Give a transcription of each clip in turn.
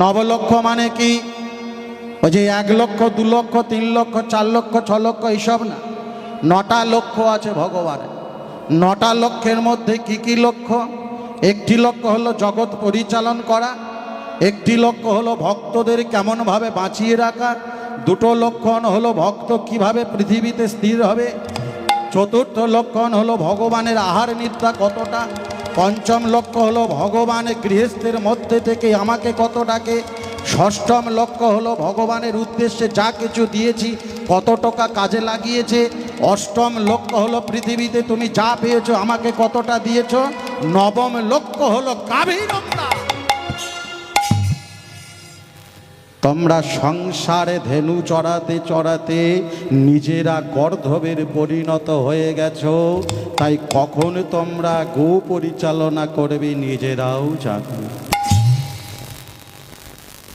নবলক্ষ মানে কি? ওই যে 1 লক্ষ 2 লক্ষ 3 লক্ষ 4 লক্ষ 6 লক্ষ এইসব না, 9টা লক্ষ্য আছে ভগবানের। 9টা লক্ষ্যের মধ্যে কি কি লক্ষ্য? একটি লক্ষ্য হলো জগৎ পরিচালন করা, একটি লক্ষ্য হলো ভক্তদের কেমনভাবে বাঁচিয়ে রাখা, 2টো লক্ষণ হলো ভক্ত কিভাবে পৃথিবীতে স্থির হবে, 4র্থ লক্ষণ হলো ভগবানের আহার নিদ্রা কতটা, 5ম লক্ষ্য হলো ভগবানের গৃহস্থের মধ্যে থেকে আমাকে কত ডাকে, 6ম লক্ষ্য হলো ভগবানের উদ্দেশ্যে যা কিছু দিয়েছি কত টাকা কাজে লাগিয়েছে, 8ম লক্ষ্য হলো পৃথিবীতে তুমি যা পেয়েছো আমাকে কতটা দিয়েছো, 9ম লক্ষ্য হলো গাভীরতা। তোমরা সংসারে ধেনু চড়াতে চড়াতে নিজেরা গর্ধবের পরিণত হয়ে গেছো, তাই কখন তোমরা গো পরিচালনা করবে নিজেরাও জানো।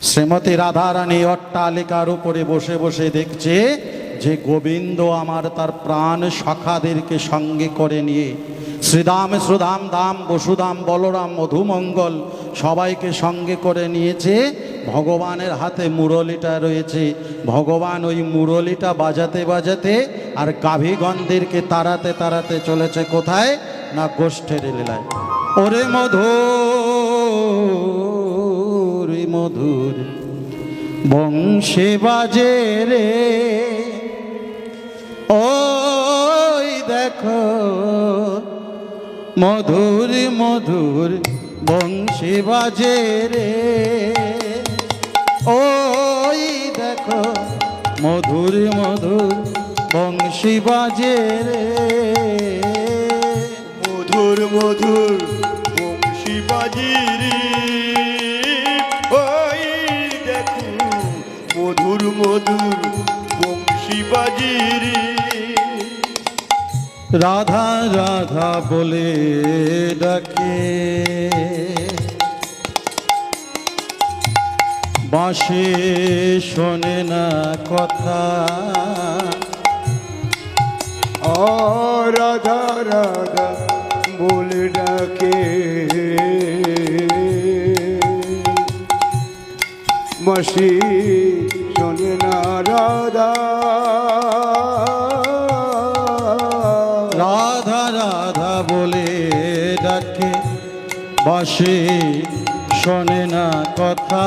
শ্রীমতী রাধারানী অট্টালিকার উপরে বসে বসে দেখছে যে গোবিন্দ আমার তার প্রাণ সখাদেরকে সঙ্গে করে নিয়ে শ্রীদাম সুদাম দাম বসুদাম বলরাম মধুমঙ্গল সবাইকে সঙ্গে করে নিয়েছে। ভগবানের হাতে মুরলিটা রয়েছে, ভগবান ওই মুরলিটা বাজাতে বাজাতে আর গাভীগণদেরকে তাড়াতে তাড়াতে চলেছে কোথায় না গোষ্ঠের লীলায়। ওরে মধুর মধুর বংশী বাজে রে, ওই দেখো মধুর মধুর বংশী বাজে রে, ওই দেখো মধুর মধুর বংশী বাজে রে, মধুর মধুর বংশী বাজি রে, ওই দেখো মধুর মধুর বংশী বাজি রে। রাধা রাধা বলে ডাকে বাঁশি শোনে না কথা, ও রাধা রাধা বলে ডাকে বাঁশি শোনে না রাধা, রাধা রাধা বলে ডাকে বাঁশি শোনে না কথা,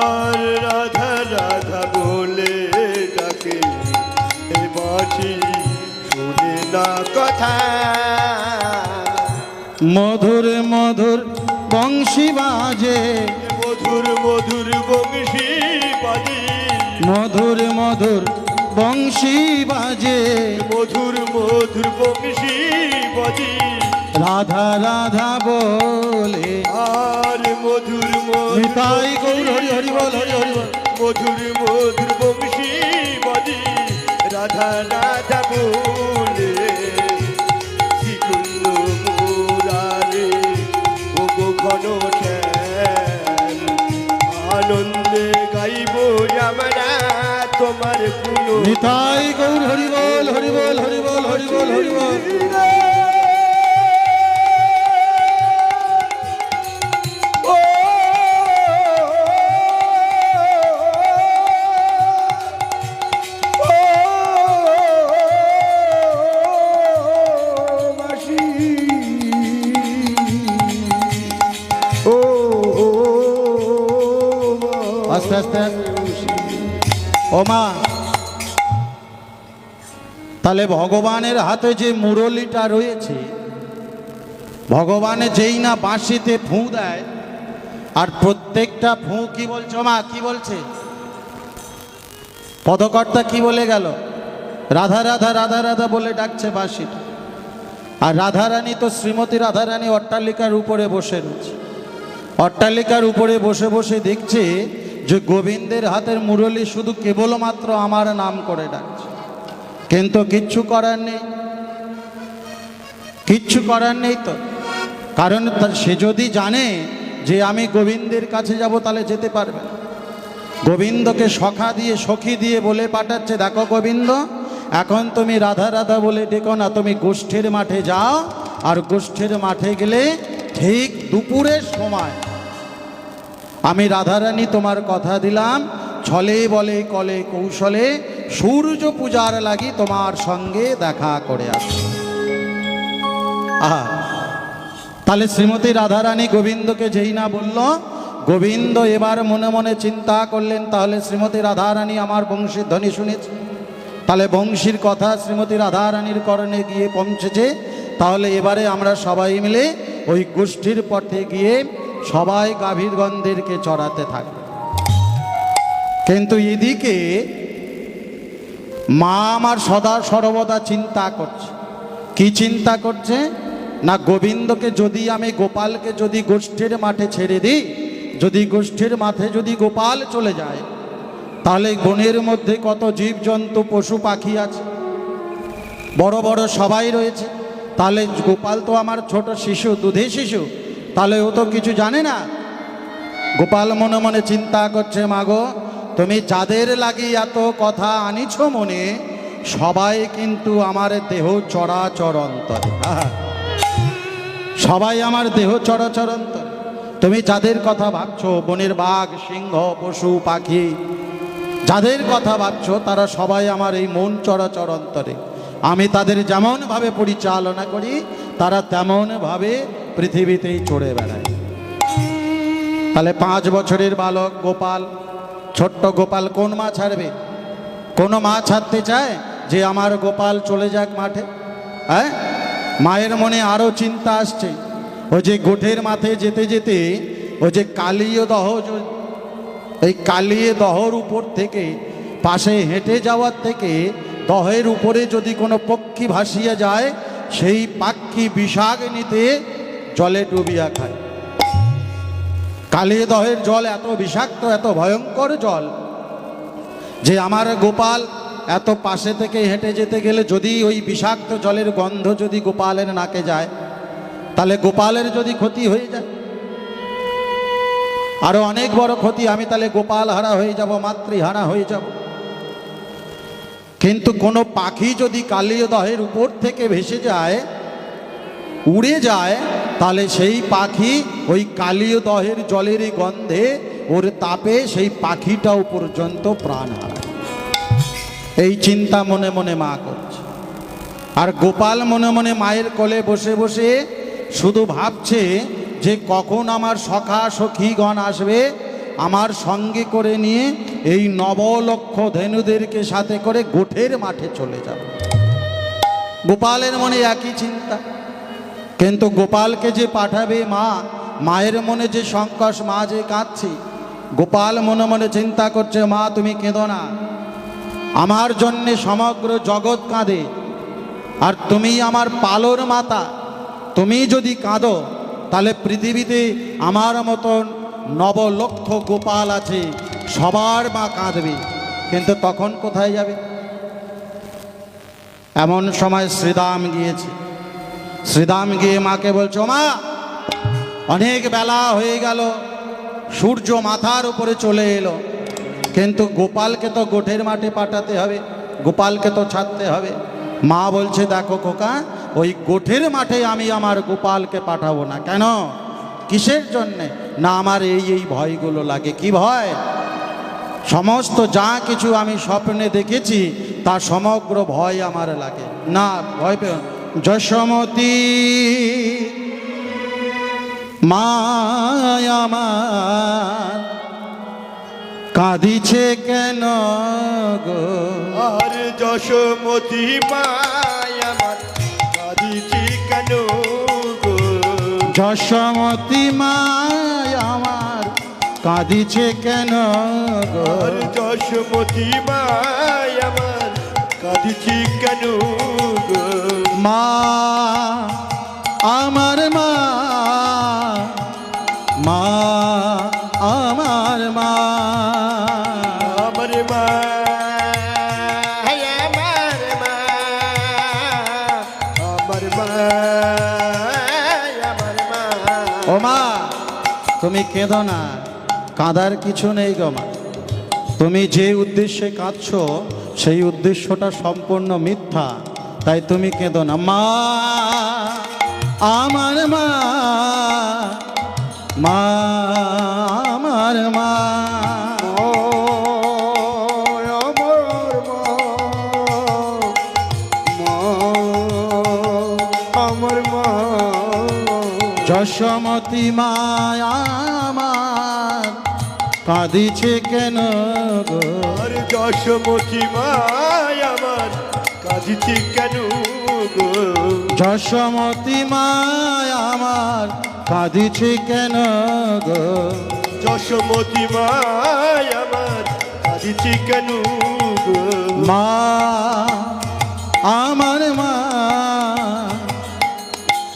আর রাধা রাধা বলে ডাকে এ বাঁশি শোনে না কথা। মধুর মধুর বংশী বাজে, মধুর মধুর বংশী বাজে, মধুর মধুর বংশী বাজে, মধুর মধুর বংশী বাজে, রাধা রাধা বলে আর মধুর মধুর নিতাই গৌর হরি হরি বল হরি হরি বল। মধুর মধুর বংশী বাজে, রাধা রাধা বলে শ্রীকুণ্ড মুরারে ও গো ঘন শ্যাম, আনন্দে গাইব আমরা তোমার গুণ। নিতাই গৌর হরি বল হরি বল হরি বল হরি বল হরি বল। আস্তে আস্তে ও মা, তাহলে ভগবানের হাতে যে মুরলিটা রয়েছে, ভগবানের যেই না বাঁশিতে ফুঁ দেয়, আর প্রত্যেকটা ফুঁ কি বলছো মা, কি বলছে পদকর্তা কি বলে গেল? রাধা রাধা রাধা রাধা বলে ডাকছে বাঁশিটা। আর রাধারানী তো শ্রীমতী রাধারানী অট্টালিকার উপরে বসে রয়েছে, অট্টালিকার উপরে বসে বসে দেখছে যে গোবিন্দের হাতের মুরলি শুধু কেবলমাত্র আমার নাম করে ডাকছে, কিন্তু কিচ্ছু করার নেই, কিচ্ছু করার নেই তো। কারণ সে যদি জানে যে আমি গোবিন্দের কাছে যাব তাহলে যেতে পারবে না। গোবিন্দকে সখা দিয়ে সখী দিয়ে বলে পাঠাচ্ছে, দেখো গোবিন্দ এখন তুমি রাধা রাধা বলে ডেকো না, তুমি গোষ্ঠীর মাঠে যাও, আর গোষ্ঠীর মাঠে গেলে ঠিক দুপুরের সময় আমি রাধারানী তোমার কথা দিলাম, ছলে বলে কলে কৌশলে সূর্য পূজার লাগি তোমার সঙ্গে দেখা করে আসো। আহা, তাহলে শ্রীমতী রাধারানী গোবিন্দকে যেই না বলল, গোবিন্দ এবার মনে মনে চিন্তা করলেন, তাহলে শ্রীমতী রাধারানী আমার বংশীর ধ্বনি শুনেছে, তাহলে বংশীর কথা শ্রীমতী রাধারানীর কর্ণে গিয়ে পৌঁছেছে, তাহলে এবারে আমরা সবাই মিলে ওই গোষ্ঠীর পথে গিয়ে সবাই গাভীর গন্ধেরকে চড়াতে থাকবে। কিন্তু এদিকে মা আমার সদা সর্বদা চিন্তা করছে। কি চিন্তা করছে না, গোবিন্দকে যদি আমি গোপালকে যদি গোষ্ঠীর মাঠে ছেড়ে দিই, যদি গোষ্ঠীর মাঠে যদি গোপাল চলে যায়, তাহলে বনের মধ্যে কত জীবজন্তু পশু পাখি আছে, বড় বড় সবাই রয়েছে, তাহলে গোপাল তো আমার ছোট শিশু, দুধে শিশু, তাহলে ও তো কিছু জানে না। গোপাল মনে মনে চিন্তা করছে, মাগো তুমি যাদের লাগি এত কথা আনিছ মনে, সবাই কিন্তু আমার দেহ চরাচর অন্তরে, সবাই আমার দেহ চরাচর অন্তরে। তুমি যাদের কথা ভাবছো, বনের বাঘ সিংহ পশু পাখি যাদের কথা ভাবছো, তারা সবাই আমার এই মন চরাচর অন্তরে। আমি তাদের যেমনভাবে পরিচালনা করি, তারা তেমনভাবে পৃথিবীতেই চড়ে বেড়ায়। তাহলে 5 বছরের বালক গোপাল, ছোট্ট গোপাল কোন মা ছাড়বে? কোনো মা ছাড়তে চায় যে আমার গোপাল চলে যাক মাঠে? হ্যাঁ, মায়ের মনে আরও চিন্তা আসছে। ওই যে গোঠের মাঠে যেতে যেতে ওই যে কালীয় দহ, এই কালিয়ে দহর উপর থেকে পাশে হেঁটে যাওয়ার থেকে দহের উপরে যদি কোনো পক্ষী ভাসিয়া যায়, সেই পাখি বিষাগ নিতে জলে ডুবিয়া খায়। কালিয়ে দহের জল এত বিষাক্ত, এত ভয়ঙ্কর জল, যে আমার গোপাল এত পাশে থেকে হেঁটে যেতে গেলে যদি ওই বিষাক্ত জলের গন্ধ যদি গোপালের নাকে যায়, তাহলে গোপালের যদি ক্ষতি হয়ে যায়, আরো অনেক বড় ক্ষতি, আমি তাহলে গোপাল হারা হয়ে যাব, মাতৃহারা হয়ে যাব। কিন্তু কোনো পাখি যদি কালীয় দহের উপর থেকে ভেসে যায়, উড়ে যায়, তাহলে সেই পাখি ওই কালীয় দহের জলের গন্ধে ওর তাপে সেই পাখিটাও পর্যন্ত প্রাণ হারায়। এই চিন্তা মনে মনে মা করছে। আর গোপাল মনে মনে মায়ের কোলে বসে বসে শুধু ভাবছে যে কখন আমার সখা সখীগণ আসবে, আমার সঙ্গে করে নিয়ে এই 9 লক্ষ ধেনুদেরকে সাথে করে গোঠের মাঠে চলে যাবে। গোপালের মনে একই চিন্তা। কিন্তু গোপালকে যে পাঠাবে মা, মায়ের মনে যে সংকোচ, মা যে কাঁদছে, গোপাল মনে মনে চিন্তা করছে, মা তুমি কেঁদো না, আমার জন্যে সমগ্র জগৎ কাঁদে, আর তুমি আমার পালর মাতা, তুমি যদি কাঁদো তাহলে পৃথিবীতে আমার মতন 9 লক্ষ গোপাল আছে, সবার মা কাঁদবে, কিন্তু তখন কোথায় যাবে? এমন সময় শ্রীদাম গিয়েছে। শ্রীদাম গিয়ে মাকে বলছো, মা অনেক বেলা হয়ে গেল, সূর্য মাথার উপরে চলে এলো, কিন্তু গোপালকে তো গোঠের মাঠে পাঠাতে হবে, গোপালকে তো ছাড়তে হবে। মা বলছে, দেখো খোকা, ওই গোঠের মাঠে আমি আমার গোপালকে পাঠাবো না। কেন? কিসের জন্যে? না, আমার এই ভয়গুলো লাগে। কি ভয়? সমস্ত যা কিছু আমি স্বপ্নে দেখেছি তা সমগ্র ভয় আমার লাগে। না, ভয় পেও। যশোমতী মায়া আমার কাঁদিছে কেন গো? আর যশোমতী মায়া আমার কাঁদিছে কেন গো? যশোমতী মায়া আমার কাঁদিছে কেন গো? আর যশোমতী মায়া আমার কাঁদিছে কেন গো? মা আমার মা, মা আমার মা, আমার মা, আমার মা, আমার মা, আমার মা। ও মা, তুমি কেঁদো না, কাঁদার কিছু নেই গো মা। তুমি যে উদ্দেশ্যে কাঁদছো সেই উদ্দেশ্যটা সম্পূর্ণ মিথ্যা, তাই তুমি কেঁদো না। মা আমার মা, মা আমার আমার মা আমার মা যশোমতী মা আমার কাঁদিছে কেন গো আর যশোমতী মা আমার কাঁদিছে কেন গো যশোমতী মা আমার কাঁদিছে কেন গো যশোমতী মা আমার কাঁদিছে কেন গো মা আমার মা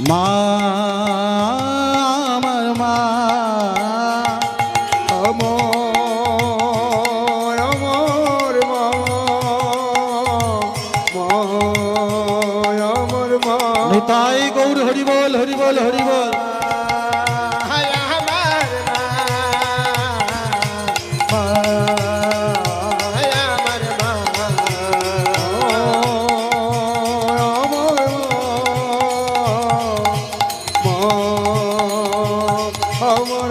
মা আমার মা আমার মা আমার মা নিতাই গৌর হরি বল হরি বল হরি বল আমার